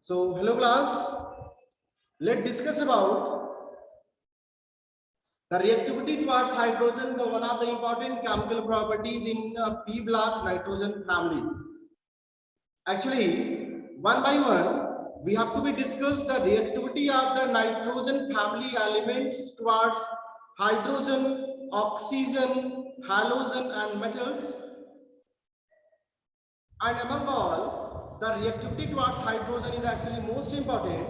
So, hello class. Let's discuss about the reactivity towards hydrogen, the one of the important chemical properties in P block nitrogen family. Actually, one by one, we have to be discuss the reactivity of the nitrogen family elements towards hydrogen, oxygen, halogen, and metals. And among all, the reactivity towards hydrogen is actually most important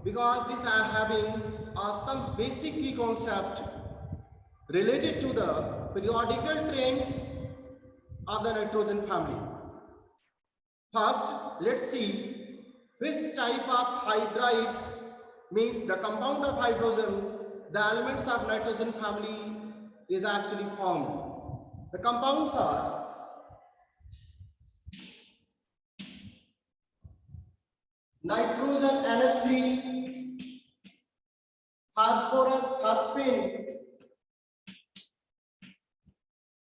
because these are having some basic key concept related to the periodical trends of the nitrogen family. First, let's see which type of hydrides means the compound of hydrogen, the elements of nitrogen family is actually formed. The compounds are nitrogen NH3, phosphorus phosphine,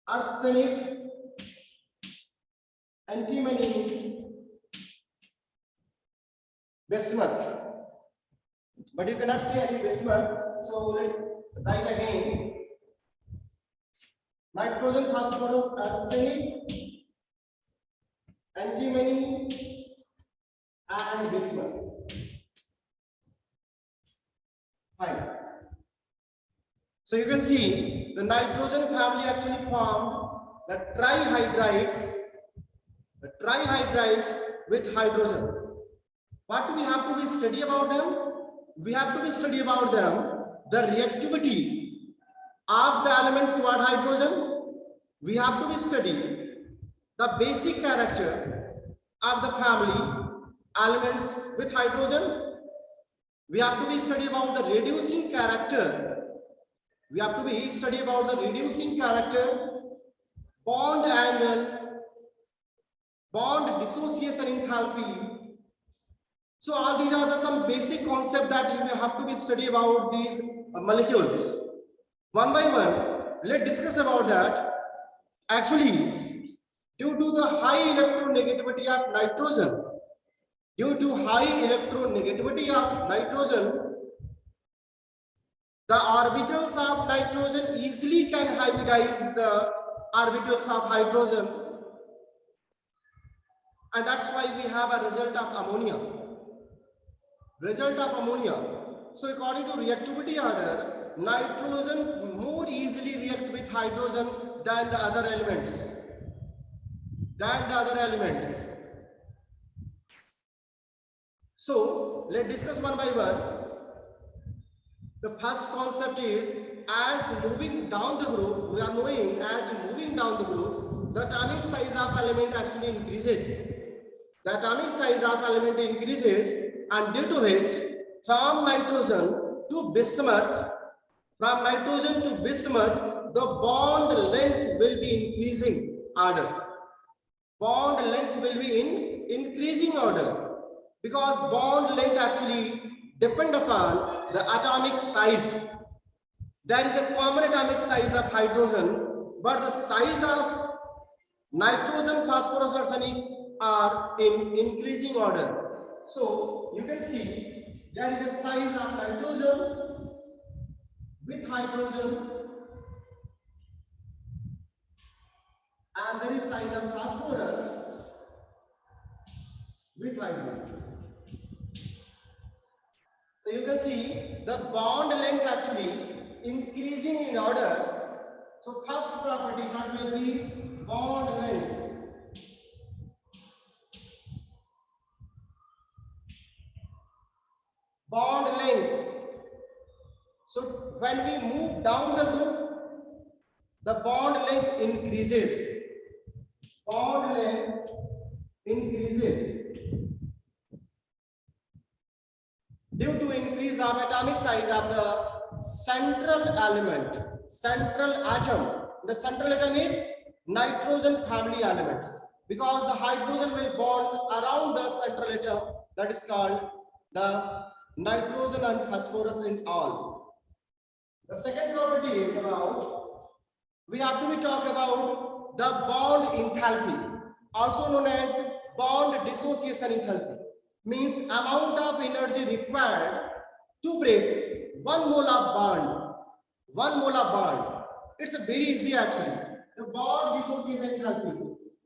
arsenic, antimony, bismuth. But you cannot see any bismuth, so let's write again. Nitrogen, phosphorus, arsenic, antimony, and bismuth. Fine. So you can see the nitrogen family actually formed the trihydrides with hydrogen. What we have to be study about them? We have to be study about them the reactivity of the element toward hydrogen. We have to be study the basic character of the family elements with hydrogen. We have to be study about the reducing character. We have to be study about the reducing character, bond angle, bond dissociation enthalpy. So all these are some basic concepts that you have to be study about these molecules. One by one, let's discuss about that. Actually, due to the high electronegativity of nitrogen, the orbitals of nitrogen easily can hybridize the orbitals of hydrogen, and that's why we have a result of ammonia. So according to reactivity order, nitrogen more easily react with hydrogen than the other elements. So let's discuss one by one. The first concept is, as moving down the group, we are knowing as moving down the group, the atomic size of element actually increases. The atomic size of element increases, and due to which from nitrogen to bismuth, the bond length will be increasing order. Because bond length actually depend upon the atomic size. There is a common atomic size of hydrogen, but the size of nitrogen, phosphorus, arsenic are in increasing order. So you can see there is a size of nitrogen with hydrogen, and there is size of phosphorus with hydrogen. So you can see the bond length actually increasing in order. So first property that will be bond length. So when we move down the group, the bond length increases. Due to increase of atomic size of the central atom. The central atom is nitrogen family elements, because the hydrogen will bond around the central atom, that is called the nitrogen and phosphorus in all. The second property is about, we have to be talk about the bond enthalpy, also known as bond dissociation enthalpy. means amount of energy required to break 1 mole of bond. 1 mole of bond. It's very easy actually. The bond dissociation enthalpy,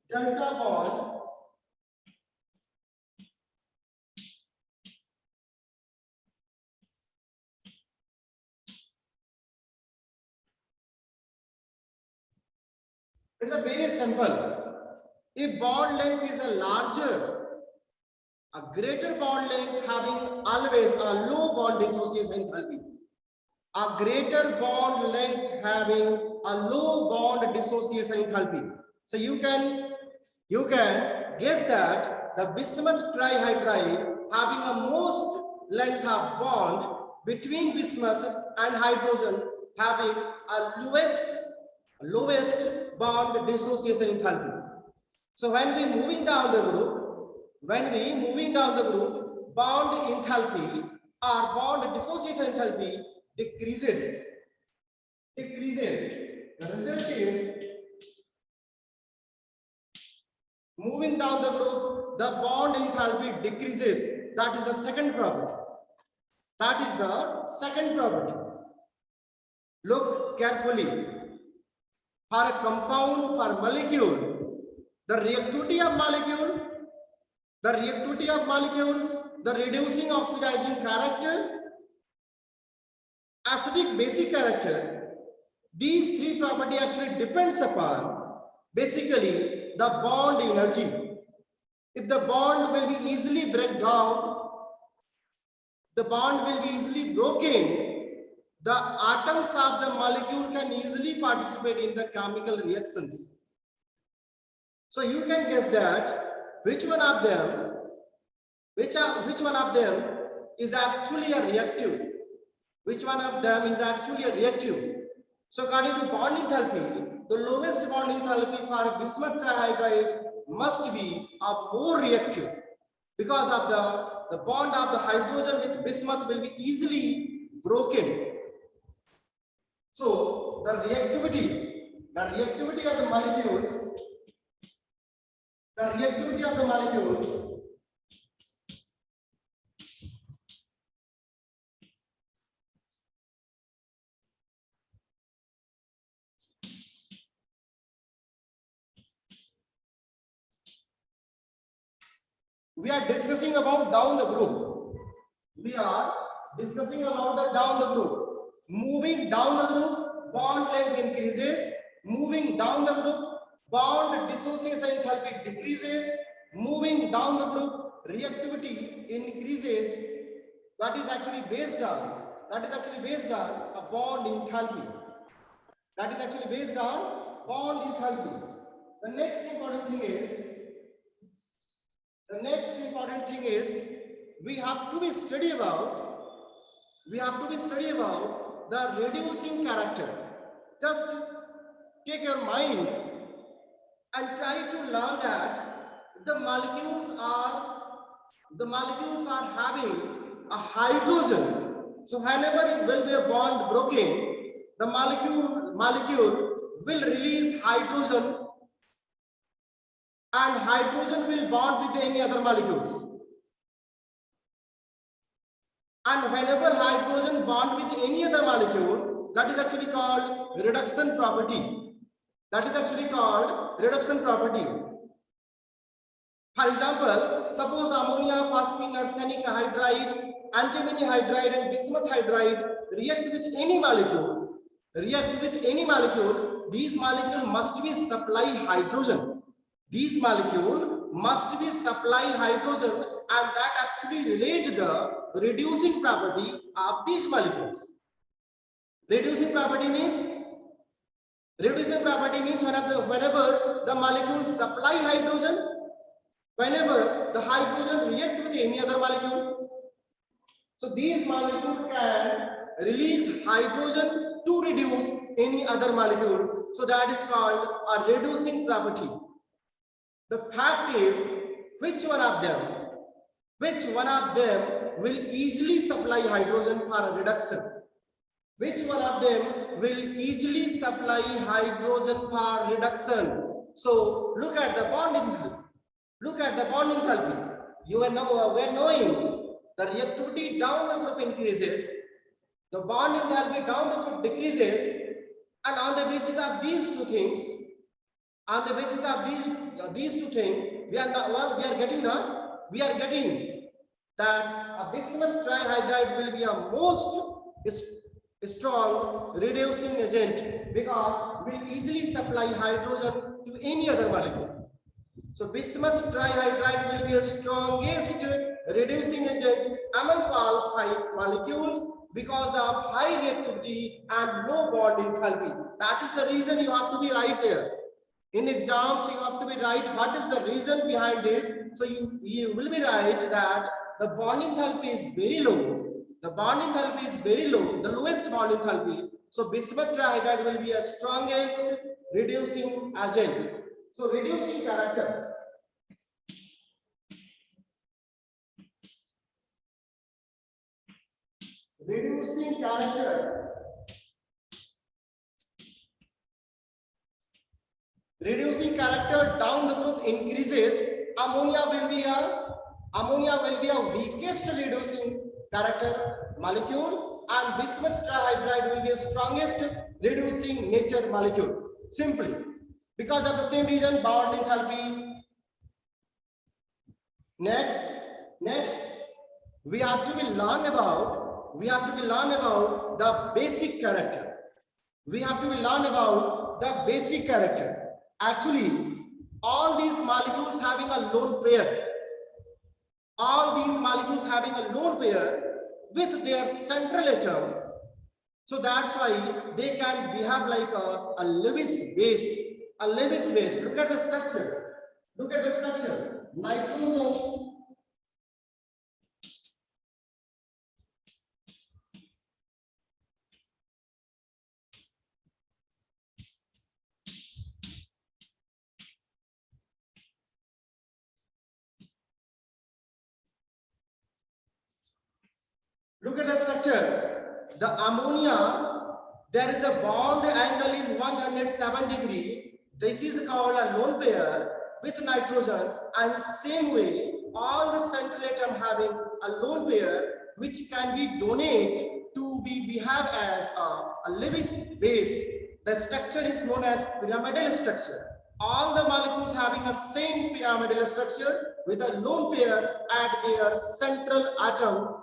delta bond it's a very simple. If bond length is a larger, a greater bond length having always a low bond dissociation enthalpy. A greater bond length having a low bond dissociation enthalpy. So you can guess that the bismuth trihydride having a most length of bond between bismuth and hydrogen having a lowest bond dissociation enthalpy. So when we moving down the group, bond enthalpy or bond dissociation enthalpy decreases. The result is moving down the group, the bond enthalpy decreases. That is the second property. Look carefully. For a compound, for molecule, the reactivity of molecules, the reducing oxidizing character, acidic basic character, these three properties actually depends upon basically the bond energy. If the bond will be easily broken, the atoms of the molecule can easily participate in the chemical reactions. So you can guess that which one of them is actually a reactive. So according to bond enthalpy, the lowest bond enthalpy for bismuth trihydride must be a more reactive, because of the bond of the hydrogen with bismuth will be easily broken. So the reactivity of the molecules, we are discussing about down the group. Moving down the group, bond length increases. Moving down the group, bond dissociation enthalpy decreases. Moving down the group, reactivity increases. That is actually based on a bond enthalpy. The next important thing is we have to be study about the reducing character. Just take your mind and try to learn that the molecules are having a hydrogen. So whenever it will be a bond broken, the molecule will release hydrogen, and hydrogen will bond with any other molecules. And whenever hydrogen bond with any other molecule, that is actually called reduction property. For example, suppose ammonia, phosphine, arsenic hydride, antimony hydride, and bismuth hydride react with any molecule. These molecules must be supply hydrogen. And that actually relate the reducing property of these molecules. Reducing property means whenever the molecules supply hydrogen, whenever the hydrogen react with any other molecule, so these molecules can release hydrogen to reduce any other molecule. So that is called a reducing property. The fact is, which one of them will easily supply hydrogen for a reduction? So look at the bond enthalpy. you are now we are knowing the reactivity down the group increases, the bond enthalpy down the group decreases, and on the basis of these two things, on the basis of these two things, we are getting that a bismuth trihydride will be a most strong reducing agent because will easily supply hydrogen to any other molecule. So bismuth trihydride will be the strongest reducing agent among all 5 molecules because of high reactivity and low bond enthalpy. That is the reason you have to be right there. In exams, you have to be right. What is the reason behind this? So you will be right that the bond enthalpy is very low. The bond enthalpy is very low, the lowest bond enthalpy. So bismuth trihydride will be a strongest reducing agent. So reducing character. Reducing character. Reducing character down the group increases. Ammonia will be a weakest reducing character molecule, and bismuth trihydride will be a strongest reducing nature molecule. Simply because of the same reason, bond enthalpy. Next, we have to be learn about the basic character. We have to be learn about the basic character. Actually, all these molecules having a lone pair. All these molecules having a lone pair with their central atom. So that's why they can behave like a Lewis base. A Lewis base. Look at the structure. Look at the structure. Nitrogen. Look at the structure. The ammonia, there is a bond angle is 107 degree. This is called a lone pair with nitrogen, and same way all the central atom having a lone pair which can be donated to be behave as a Lewis base. The structure is known as pyramidal structure. All the molecules having a same pyramidal structure with a lone pair at their central atom.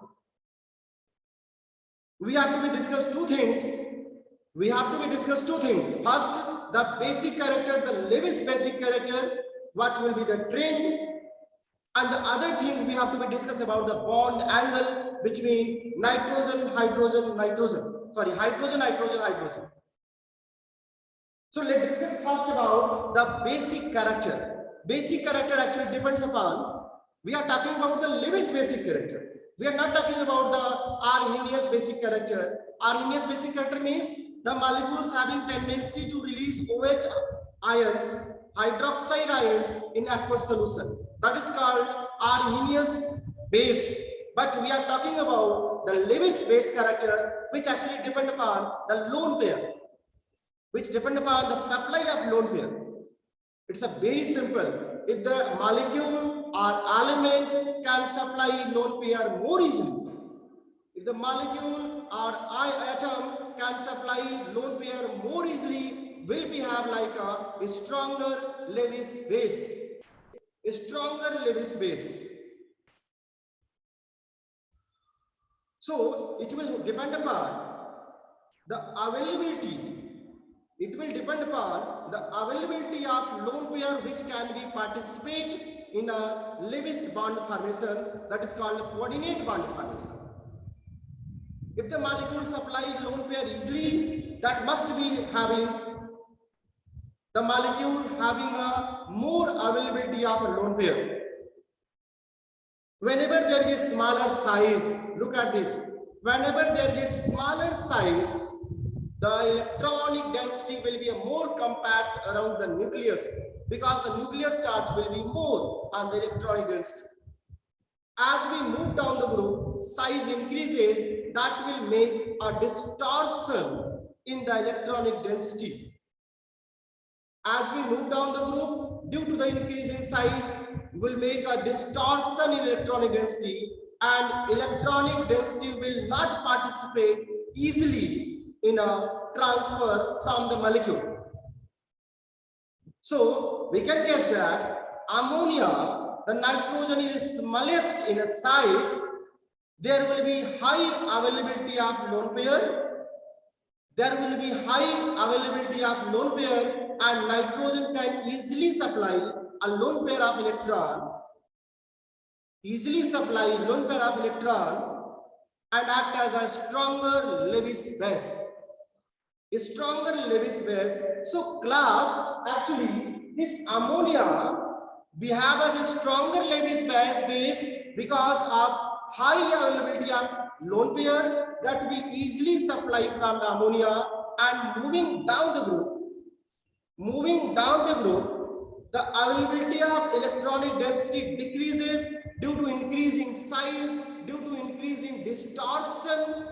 We have to be discussed two things. First, the basic character, the Lewis basic character, what will be the trend, and the other thing we have to be discuss about the bond angle between hydrogen, hydrogen. So let's discuss first about the basic character. Basic character actually depends upon, we are talking about the Lewis basic character. We are not talking about the Arrhenius basic character. Arrhenius basic character means the molecules having tendency to release OH ions, hydroxide ions in aqueous solution. That is called Arrhenius base. But we are talking about the Lewis base character, which actually depend upon the lone pair, which depend upon the supply of lone pair. It's a very simple. If the molecule or element can supply lone pair more easily, if the molecule or atom can supply lone pair more easily, will behave like a stronger Lewis base. A stronger Lewis base. So it will depend upon the availability. It will depend upon the availability of lone pair which can be participate in a Lewis bond formation, that is called coordinate bond formation. If the molecule supplies lone pair easily, that must be having the molecule having a more availability of a lone pair. Whenever there is smaller size, look at this. Whenever there is smaller size, the electronic density will be more compact around the nucleus because the nuclear charge will be more on the electronic density. As we move down the group, size increases, that will make a distortion in the electronic density. As we move down the group, due to the increase in size, will make a distortion in electronic density, and electronic density will not participate easily in a transfer from the molecule. So we can guess that ammonia, the nitrogen is smallest in a size, there will be high availability of lone pair. There will be high availability of lone pair, and nitrogen can easily supply a lone pair of electron, and act as a stronger Lewis base. A stronger Lewis base. So class, actually this ammonia, we have a stronger Lewis base because of high availability of lone pair that will easily supply from the ammonia, and moving down the group, the availability of electronic density decreases due to increasing size, due to increasing distortion,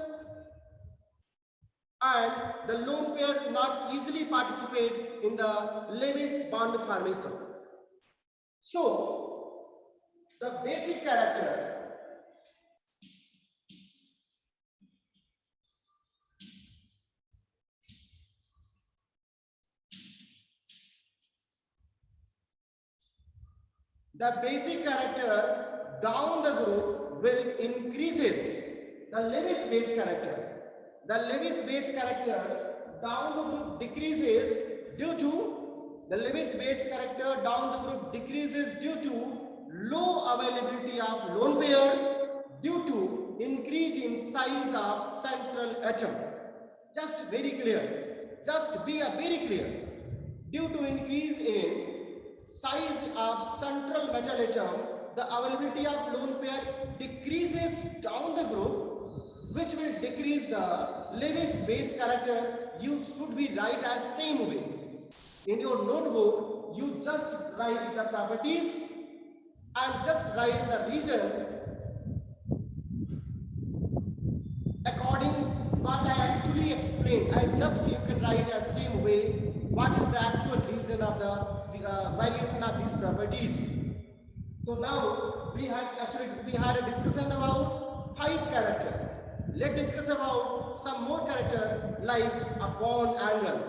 and the lone pair not easily participate in the Lewis bond formation. So the basic character down the group will increases the Lewis base character. The Lewis base character down the group decreases due to low availability of lone pair due to increase in size of central atom. Just very clear. Just be very clear. Due to increase in size of central metal atom, the availability of lone pair decreases down the group, which will decrease the Lewis base character. You should be write as same way. In your notebook, you just write the properties and just write the reason according what I actually explained. You can write as same way. What is the actual reason of the variation of these properties? So now we had a discussion about height character. Let's discuss about some more character like a bond angle.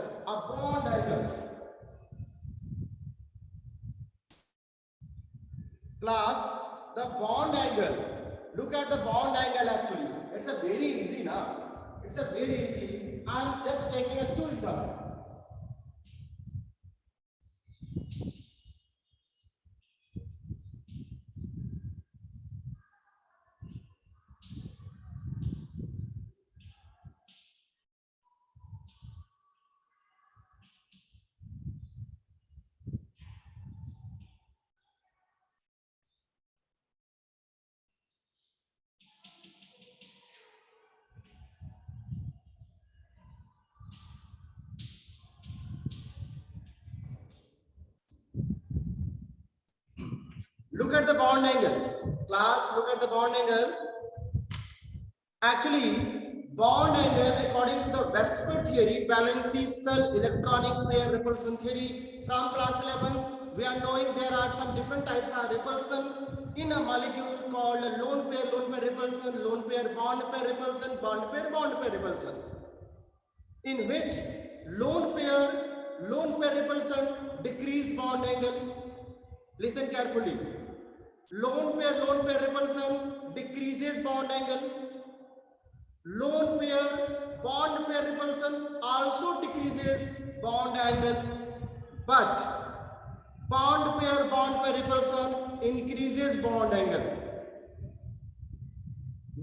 Class, the bond angle. Look at the bond angle actually. It's a very easy now. I'm just taking a 2 example. Look at the bond angle. Class, look at the bond angle. Actually, bond angle according to the Vesper theory, valency cell electronic pair repulsion theory from class 11, we are knowing there are some different types of repulsion in a molecule called lone pair repulsion, lone pair bond pair repulsion, bond pair repulsion, in which lone pair repulsion decrease bond angle. Listen carefully. Lone pair repulsion decreases bond angle. Lone pair bond pair repulsion also decreases bond angle, but bond pair repulsion increases bond angle.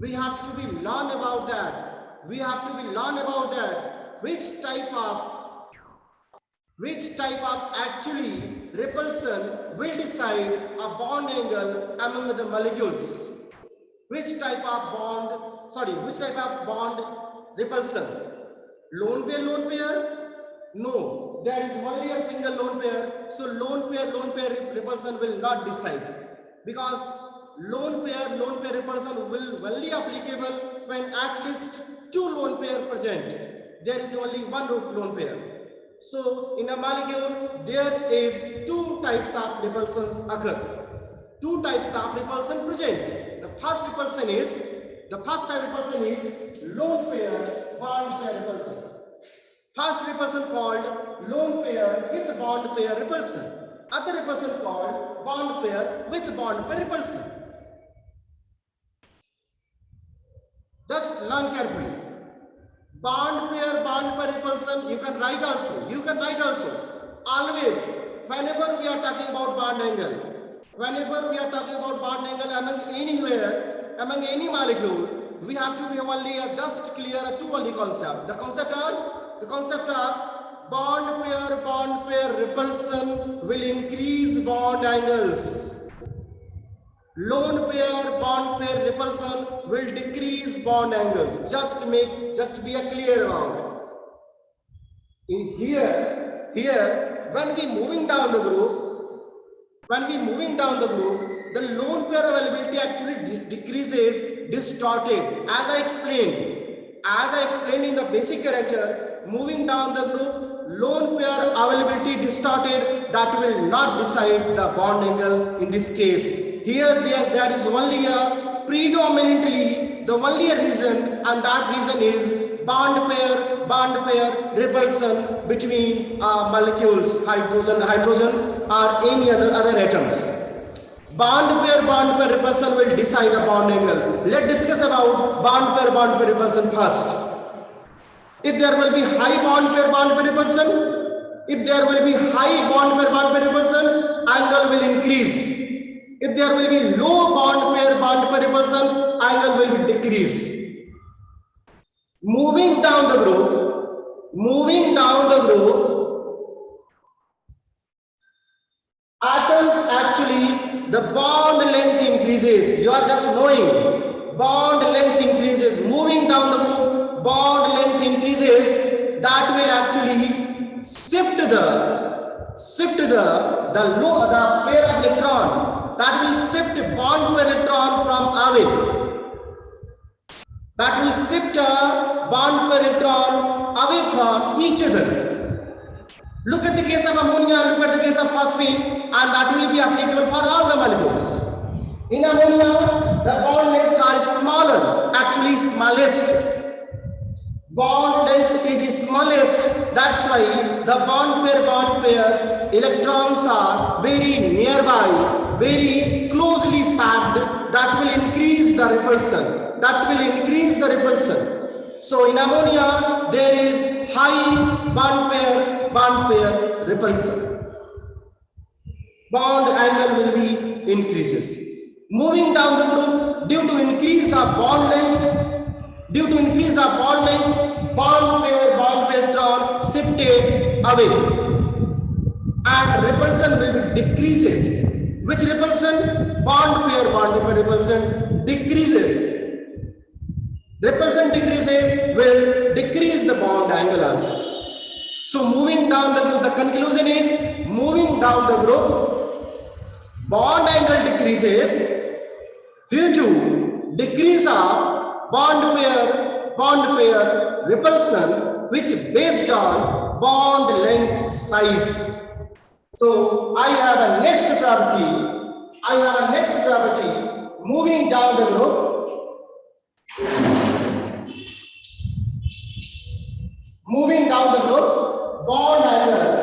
We have to be learn about that. Which type of actually repulsion will decide a bond angle among the molecules. Which type of bond repulsion? Lone pair? No, there is only a single lone pair. So lone pair repulsion will not decide, because lone pair repulsion will only applicable when at least 2 lone pair present. There is only one lone pair. So in a molecule, there is 2 types of repulsions occur. two types of repulsion present. The first type repulsion is lone pair bond pair repulsion. First repulsion called lone pair with bond pair repulsion. Other repulsion called bond pair with bond pair repulsion. Just learn carefully. Bond pair repulsion, you can write also. Always, whenever we are talking about bond angle, among anywhere, among any molecule, we have to be only just clear two only concept. The concept of bond pair repulsion will increase bond angles. Lone pair bond pair repulsion will decrease bond angles. Just be clear about. In here, when we moving down the group, the lone pair availability actually decreases, distorted. As I explained in the basic character, moving down the group, lone pair availability distorted, that will not decide the bond angle in this case. Here there is only a predominantly the only reason, and that reason is bond pair repulsion between molecules, hydrogen or any other atoms. Bond pair repulsion will decide a bond angle. Let's discuss about bond pair repulsion first. If there will be high bond pair repulsion, angle will increase. If there will be low bond pair repulsion, angle will be decrease. Moving down the group, atoms actually the bond length increases. You are just knowing bond length increases. Moving down the group, bond length increases. That will actually shift the pair of electron. That will shift bond pair electron from away. That will shift a bond pair electron away from each other. Look at the case of ammonia, look at the case of phosphine, and that will be applicable for all the molecules. In ammonia, the bond length are smaller, actually smallest. Bond length is smallest, that's why the bond pair electrons are very nearby, very closely packed. That will increase the repulsion. So in ammonia, there is high bond pair repulsion. Bond angle will be increases. Moving down the group, due to increase of bond length, bond pair electron shifted away, and repulsion will be decreases. Which repulsion? Bond pair repulsion decreases. Repulsion decreases will decrease the bond angle also. So moving down the group, the conclusion is moving down the group, bond angle decreases due to decrease of bond pair repulsion, which based on bond length size. So I have a next property. Moving down the group, bond angle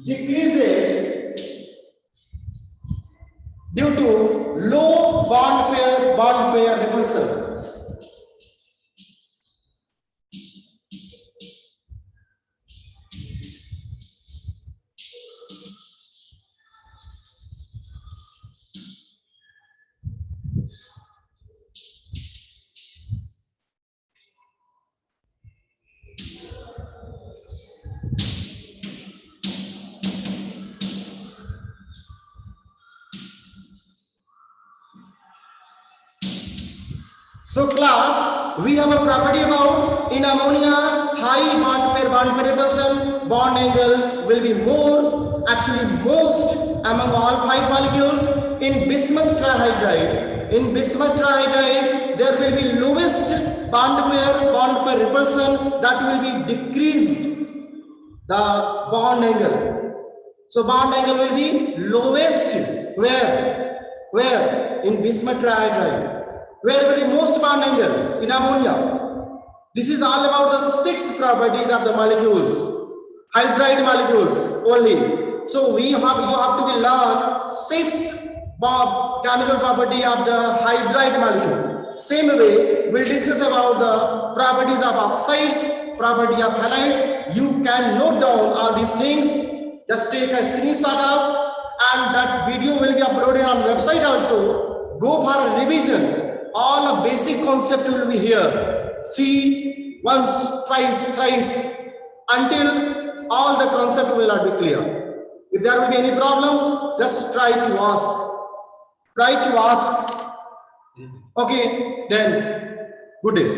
decreases due to low bond pair repulsion. So class, we have a property about in ammonia, high bond pair repulsion, bond angle will be more, actually most among all 5 molecules. In bismuth trihydride, there will be lowest bond pair repulsion, that will be decreased. the bond angle. So bond angle will be lowest where in bismuth trihydride. Where will be most bond angle? In ammonia. This is all about the 6 properties of the molecules, hydride molecules only. So you have to be learn 6 chemical property of the hydride molecule. Same way, we'll discuss about the properties of oxides, property of halides. You can note down all these things. Just take a screenshot of, and that video will be uploaded on website also. Go for a revision. All the basic concept will be here. See once, twice, thrice, until all the concept will not be clear. If there will be any problem, just try to ask. Try to ask. Okay, then good day.